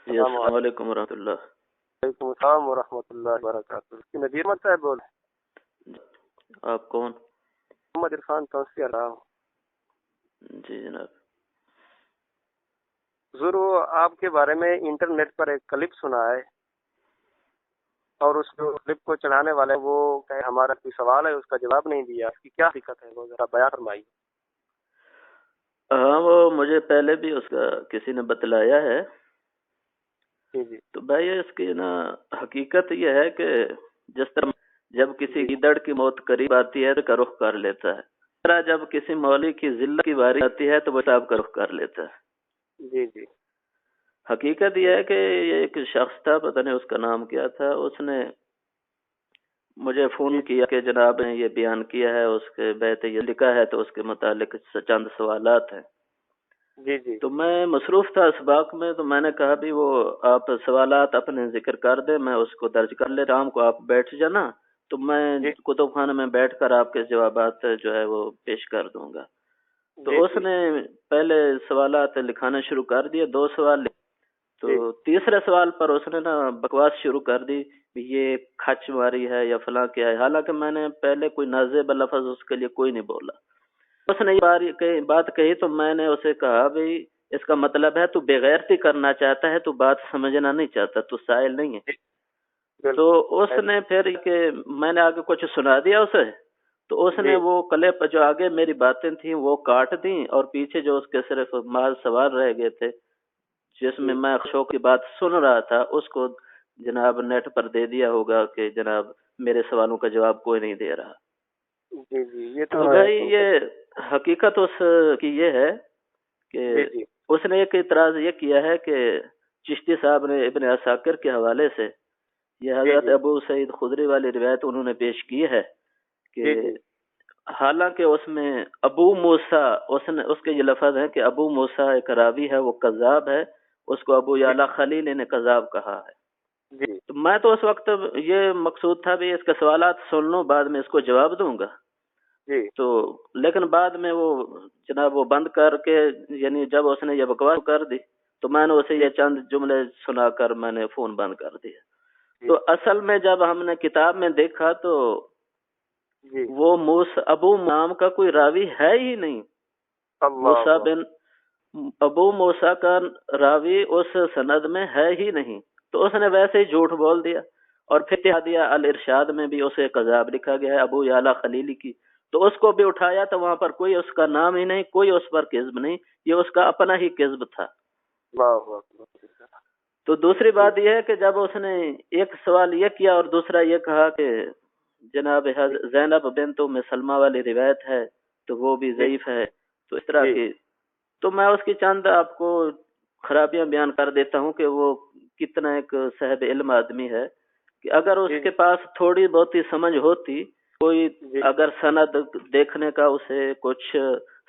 جی السلام السلام علیکم ورحمۃ اللہ۔ علیکم السلام ورحمۃ اللہ وبرکاتہ۔ نذیر احمد صاحب بول آپ کون؟ محمد عرفان توسیع رہا ہوں۔ جی جناب۔ ضرور آپ کے بارے میں انٹرنیٹ پر ایک کلپ سنا ہے اور اس کلپ کو چلانے والے وہ ہمارا کوئی سوال ہے اس کا جواب نہیں دیا، اس کی کیا حقیقت ہے وہ ذرا بیان فرمائیے۔ ہاں وہ مجھے پہلے بھی اس کا کسی نے بتلایا ہے۔ جی تو بھائی اس کی نا حقیقت یہ ہے کہ جس طرح جب کسی گیدڑ کی موت قریب آتی ہے تو کا رخ کر لیتا ہے، اس طرح جب کسی مولوی کی ذلت کی باری آتی ہے تو وہ صاحب کا رخ کر لیتا ہے۔ جی جی۔ حقیقت یہ ہے کہ یہ ایک شخص تھا، پتہ نہیں اس کا نام کیا تھا، اس نے مجھے فون کیا کہ جناب نے یہ بیان کیا ہے، اس کے بیت یہ لکھا ہے تو اس کے متعلق چند سوالات ہیں۔ جی جی۔ تو میں مصروف تھا اسباق میں، تو میں نے کہا بھی وہ آپ سوالات اپنے ذکر کر دیں، میں اس کو درج کر لے، شام کو آپ بیٹھ جانا تو میں کتب خانہ میں بیٹھ کر آپ کے جوابات جو ہے وہ پیش کر دوں گا۔ تو اس نے پہلے سوالات لکھانا شروع کر دیے، 2 سوال، تو تیسرے سوال پر اس نے نا بکواس شروع کر دی، یہ کھچ ماری ہے یا فلاں کیا ہے، حالانکہ میں نے پہلے کوئی نازیب لفظ اس کے لیے کوئی نہیں بولا۔ اس نے یہ بات کہی تو میں نے اسے کہا بھئی اس کا مطلب ہے تو بے غیرتی کرنا چاہتا ہے، تو بات سمجھنا نہیں چاہتا، تو سائل نہیں ہے۔ تو اس نے پھر کہ میں نے آگے کچھ سنا دیا اسے، تو اس نے وہ کلپ جو آگے میری باتیں تھیں وہ کاٹ دیں، اور پیچھے جو اس کے صرف محض سوال رہ گئے تھے جس میں میں شوق کی بات سن رہا تھا، اس کو جناب نیٹ پر دے دیا ہوگا کہ جناب میرے سوالوں کا جواب کوئی نہیں دے رہا۔ جی جی۔ یہ تو بھائی یہ حقیقت اس کی یہ ہے کہ اس نے ایک اعتراض یہ کیا ہے کہ چشتی صاحب نے ابن عساکر کے حوالے سے یہ حضرت ابو سعید خدری والی روایت انہوں نے پیش کی ہے کہ حالانکہ اس میں ابو موسیٰ اس کے یہ لفظ ہیں کہ ابو موسیٰ ایک راوی ہے، وہ کذاب ہے، اس کو ابو یعلا خلیل نے کذاب کہا ہے۔ تو میں تو اس وقت یہ مقصود تھا بھی اس کے سوالات سن لوں، بعد میں اس کو جواب دوں گا۔ تو لیکن بعد میں وہ جناب وہ بند کر کے، یعنی جب اس نے یہ بکواس کر دی تو میں نے اسے یہ چند جملے سنا کر میں نے فون بند کر دیا۔ تو اصل میں جب ہم نے کتاب میں دیکھا تو وہ ابو نام کا کوئی راوی ہے ہی نہیں، موسیٰ بن ابو موسیٰ کا راوی اس سند میں ہے ہی نہیں، تو اس نے ویسے ہی جھوٹ بول دیا۔ اور پھر اتحادیہ الارشاد میں بھی اسے کذاب لکھا گیا ہے ابو یعلا خلیلی کی، تو اس کو بھی اٹھایا تو وہاں پر کوئی اس کا نام ہی نہیں، کوئی اس پر کذب نہیں، یہ اس کا اپنا ہی کذب تھا۔ تو دوسری بات یہ ہے کہ جب اس نے ایک سوال یہ کیا اور دوسرا یہ کہا کہ جناب زینب بنت ام سلمہ والی روایت ہے تو وہ بھی ضعیف ہے، تو اس طرح کی، تو میں اس کی چند آپ کو خرابیاں بیان کر دیتا ہوں کہ وہ کتنا ایک صاحب علم آدمی ہے، کہ اگر اس کے پاس تھوڑی بہت ہی سمجھ ہوتی، کوئی اگر سند دیکھنے کا اسے کچھ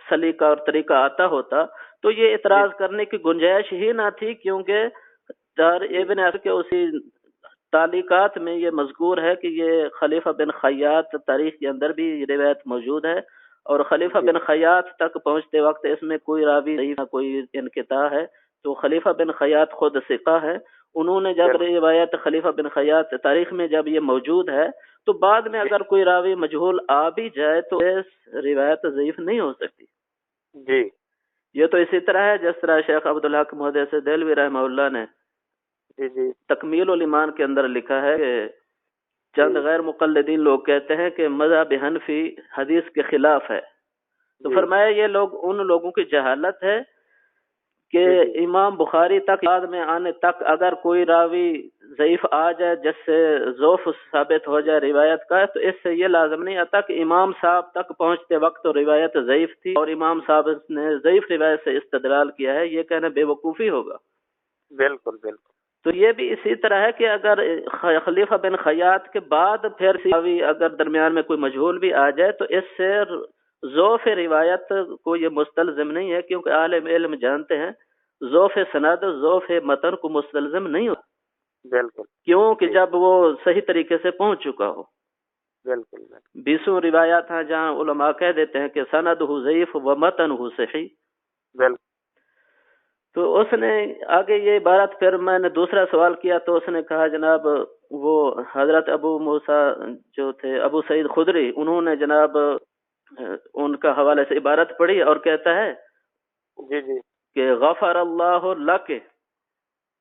سلیقہ اور طریقہ آتا ہوتا تو یہ اعتراض کرنے کی گنجائش ہی نہ تھی، کیونکہ ابن عساکر کے اسی تعلیقات میں یہ مذکور ہے کہ یہ خلیفہ بن خیاط تاریخ کے اندر بھی یہ روایت موجود ہے، اور خلیفہ بن خیاط تک پہنچتے وقت اس میں کوئی راوی نہیں، کوئی انقطاع ہے، تو خلیفہ بن خیاط خود ثقہ ہے، انہوں نے جب روایت خلیفہ بن خیاط تاریخ میں جب یہ موجود ہے تو بعد میں اگر کوئی راوی مجہول آ بھی جائے تو اس روایت ضعیف نہیں ہو سکتی۔ جی یہ تو اسی طرح ہے جس طرح شیخ عبدالحق محدث دہلوی رحمہ اللہ نے تکمیل الایمان کے اندر لکھا ہے کہ چند غیر مقلدین لوگ کہتے ہیں کہ مذہب حنفی حدیث کے خلاف ہے، تو فرمایا یہ لوگ ان لوگوں کی جہالت ہے کہ امام بخاری تک بعد میں آنے تک اگر کوئی راوی ضعیف آ جائے جس سے ضعف ثابت ہو جائے روایت کا، تو اس سے یہ لازم نہیں آتا کہ امام صاحب تک پہنچتے وقت تو روایت ضعیف تھی اور امام صاحب نے ضعیف روایت سے استدلال کیا ہے، یہ کہنا بے وقوفی ہوگا۔ بالکل بالکل۔ تو یہ بھی اسی طرح ہے کہ اگر خلیفہ بن خیاط کے بعد پھر راوی اگر درمیان میں کوئی مجہول بھی آ جائے تو اس سے ضعف روایت کو یہ مستلزم نہیں ہے، کیونکہ عالم علم جانتے ہیں ضعف سند ضعف متن کو مستلزم نہیں ہوتا۔ بالکل، کیونکہ جب وہ صحیح طریقے سے پہنچ چکا ہو۔ بالکل، 20 روایات ہیں جہاں علماء کہہ دیتے ہیں کہ سند ہو ضعیف و متن ہو صحیح۔ بالکل۔ تو اس نے آگے یہ عبارت، پھر میں نے دوسرا سوال کیا تو اس نے کہا جناب وہ حضرت ابو موسیٰ جو تھے، ابو سعید خدری، انہوں نے جناب ان کا حوالے سے عبارت پڑھی اور کہتا ہے جی جی کہ غفر اللہ لک،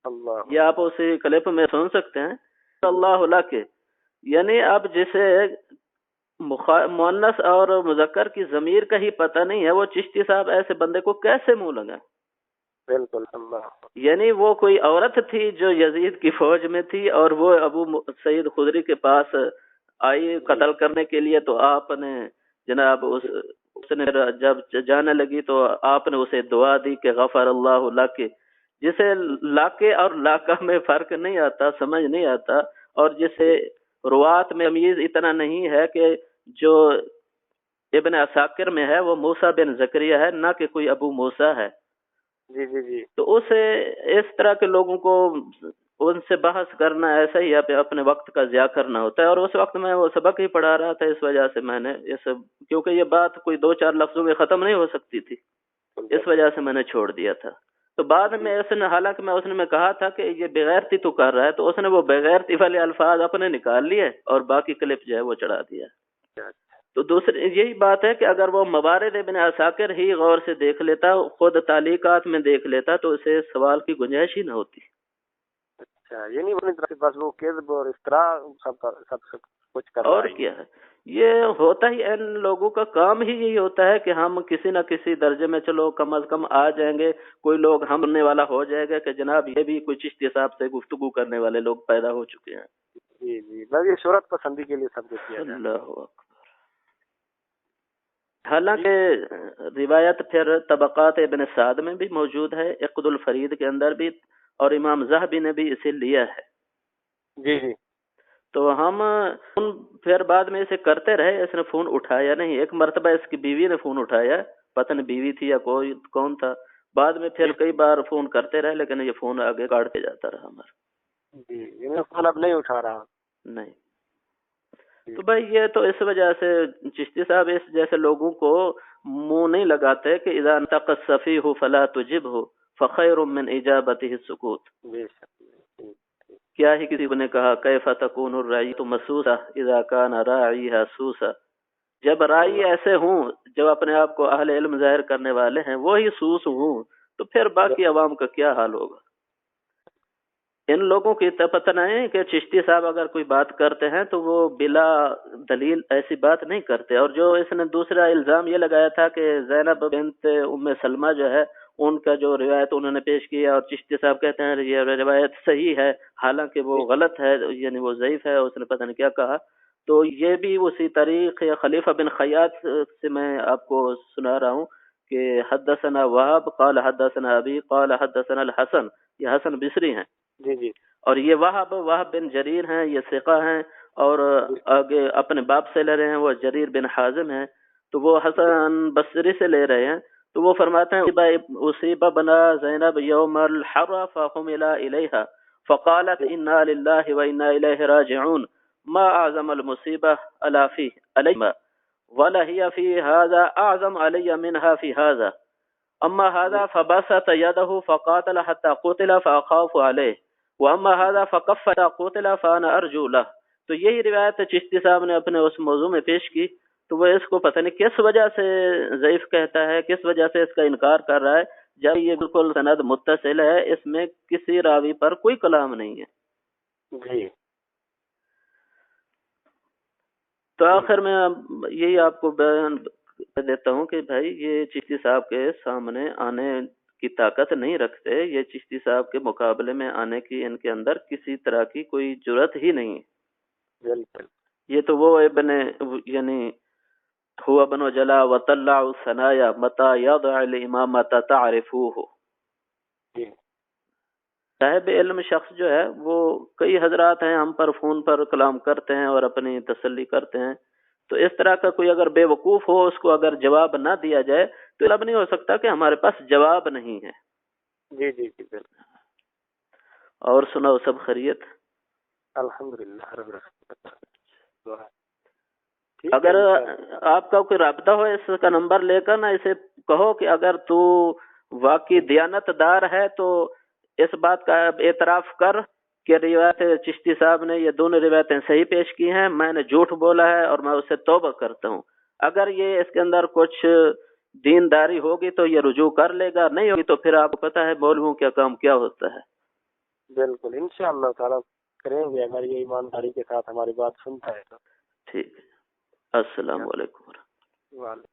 اللہ یہ آپ اسی کلپ میں سن سکتے ہیں، اللہ لک، یعنی اب جسے مؤنث اور مذکر کی ضمیر کا ہی پتہ نہیں ہے، وہ چشتی صاحب ایسے بندے کو کیسے منہ لگا؟ بالکل اللہ، یعنی وہ کوئی عورت تھی جو یزید کی فوج میں تھی اور وہ ابو سعید خدری کے پاس آئی قتل کرنے کے لیے، تو آپ نے جناب اس نے جب جانے لگی تو آپ نے اسے دعا دی کہ غفر اللہ لک، جسے لاکے اور لاکا میں فرق نہیں آتا، سمجھ نہیں آتا، اور جسے روات میں تمیز اتنا نہیں ہے کہ جو ابن عساکر میں ہے وہ موسیٰ بن زکریہ ہے، نہ کہ کوئی ابو موسیٰ ہے۔ جی جی جی تو اسے اس طرح کے لوگوں کو ان سے بحث کرنا ایسا ہی اپنے وقت کا ضیاع کرنا ہوتا ہے، اور اس وقت میں وہ سبق ہی پڑھا رہا تھا، اس وجہ سے میں نے کیونکہ یہ بات کوئی 2-4 لفظوں میں ختم نہیں ہو سکتی تھی، اس وجہ سے میں نے چھوڑ دیا تھا۔ تو بعد میں اس نے، حالانکہ میں کہا تھا کہ یہ بغیرتی تو کر رہا ہے، تو اس نے وہ بغیرتی والے الفاظ اپنے نکال لیے اور باقی کلپ جو ہے وہ چڑھا دیا۔ تو دوسری یہی بات ہے کہ اگر وہ موارد ابن عساکر ہی غور سے دیکھ لیتا، خود تعلیقات میں دیکھ لیتا، تو اسے سوال کی گنجائش ہی نہ ہوتی۔ اچھا، یہ نہیں بس وہ کذب اور افتراء سب کچھ کر رہا ہے۔ اور کیا ہے، یہ ہوتا ہی، ان لوگوں کا کام ہی یہی ہوتا ہے کہ ہم کسی نہ کسی درجے میں چلو کم از کم آ جائیں گے، کوئی لوگ ہم نے والا ہو جائے گا کہ جناب یہ بھی کوئی چشتی صاحب سے گفتگو کرنے والے لوگ پیدا ہو چکے ہیں۔ جی جی، بس یہ شہرت پسندی کے لیے سب کچھ کیا جائے۔ اللہ اکبر۔ حالانکہ روایت پھر طبقات ابن سعد میں بھی موجود ہے، عقد الفرید کے اندر بھی، اور امام ذہبی نے بھی اسے لیا ہے۔ جی جی، تو ہم پھر بعد میں اسے کرتے رہے، اس نے فون اٹھایا نہیں۔ ایک مرتبہ اس کی بیوی نے فون اٹھایا، پتہ نہیں بیوی تھی یا کون تھا، بعد میں پھر کئی بار فون کرتے رہے، لیکن یہ فون آگے کاٹتے جاتا رہا ہمارا۔ جی، فون اب نہیں اٹھا رہا۔ نہیں تو بھائی یہ تو اس وجہ سے چشتی صاحب اس جیسے لوگوں کو منہ نہیں لگاتے کہ اذا انطق السفیہ فلا تجبہ فخیر من اجابتہ السکوت۔ کیا ہی کسی نے کہا کیف تکون الرعیۃ مسوسہ اذا کان راعیھا سوسہ، جب راعی ایسے ہوں جو اپنے آپ کو اہل علم ظاہر کرنے والے ہیں وہی سوس ہوں، تو پھر باقی عوام کا کیا حال ہوگا؟ ان لوگوں کی پتہ نہیں کہ چشتی صاحب اگر کوئی بات کرتے ہیں تو وہ بلا دلیل ایسی بات نہیں کرتے۔ اور جو اس نے دوسرا الزام یہ لگایا تھا کہ زینب بنت ام سلمہ جو ہے، ان کا جو روایت انہوں نے پیش کیا اور چشتی صاحب کہتے ہیں یہ روایت صحیح ہے، حالانکہ وہ غلط ہے، یعنی وہ ضعیف ہے، اس نے پتہ نہیں کیا کہا۔ تو یہ بھی اسی طریق خلیفہ بن خیاط سے میں آپ کو سنا رہا ہوں کہ حدثنا وہب قال حدثنا ابی قال حدثنا الحسن، یہ حسن بصری ہیں جی جی، اور یہ وہب بن جریر ہیں، یہ ثقہ ہیں، اور آگے اپنے باپ سے لے رہے ہیں، وہ جریر بن حازم ہیں، تو وہ حسن بصری سے لے رہے ہیں۔ تو وہ فرماتے ہیں اصیب بنا زینب یوم الحر فحمل الیہا فقالت انا للہ وانا الیہ راجعون ما اعظم المصیبہ الا فی علیہ ولہی فی هذا اعظم علی منها فی هذا اما هذا فبسط یده فقاتل حتى قتل فاخاف علیہ واما هذا فكف قتل فانا ارجو له۔ تو یہی روایت چشتی صاحب نے اپنے اس موضوع میں پیش کی، تو وہ اس کو پتہ نہیں کس وجہ سے ضعیف کہتا ہے، کس وجہ سے اس کا انکار کر رہا ہے، جب یہ بالکل سند متصل ہے، اس میں کسی راوی پر کوئی کلام نہیں ہے۔ جی، تو آخر میں یہی آپ کو بیان دیتا ہوں کہ بھائی یہ چشتی صاحب کے سامنے آنے کی طاقت نہیں رکھتے، یہ چشتی صاحب کے مقابلے میں آنے کی ان کے اندر کسی طرح کی کوئی جرت ہی نہیں ہے۔ بالکل، یہ تو وہ ابن یعنی هو ابن جلا وطلع الثنایا متى يضع الامامة تعرفوه، صاحب علم شخص جو ہے وہ کئی حضرات ہیں ہم پر فون پر کلام کرتے ہیں اور اپنی تسلی کرتے ہیں، تو اس طرح کا کوئی اگر بے وقوف ہو اس کو اگر جواب نہ دیا جائے تو اب نہیں ہو سکتا کہ ہمارے پاس جواب نہیں ہے۔ جی جی جی، بالکل۔ اور سناؤ، سب خیریت؟ الحمدللہ رب العالمین۔ اگر آپ کا کوئی رابطہ ہو اس کا نمبر لے کر نا اسے کہو کہ اگر تو واقعی دیانتدار ہے تو اس بات کا اعتراف کر کہ روایت چشتی صاحب نے یہ دونوں روایتیں صحیح پیش کی ہیں، میں نے جھوٹ بولا ہے اور میں اسے توبہ کرتا ہوں. اگر یہ اس کے اندر کچھ دینداری ہوگی تو یہ رجوع کر لے گا، نہیں ہوگی تو پھر آپ کو پتہ ہے مولویوں کا کام کیا ہوتا ہے. بالکل انشاءاللہ تعالیٰ کریں گے اگر یہ ایمانداری کے ساتھ ہماری بات سنتا ہے تو. ٹھیک ہے. السلام علیکم. وعلیکم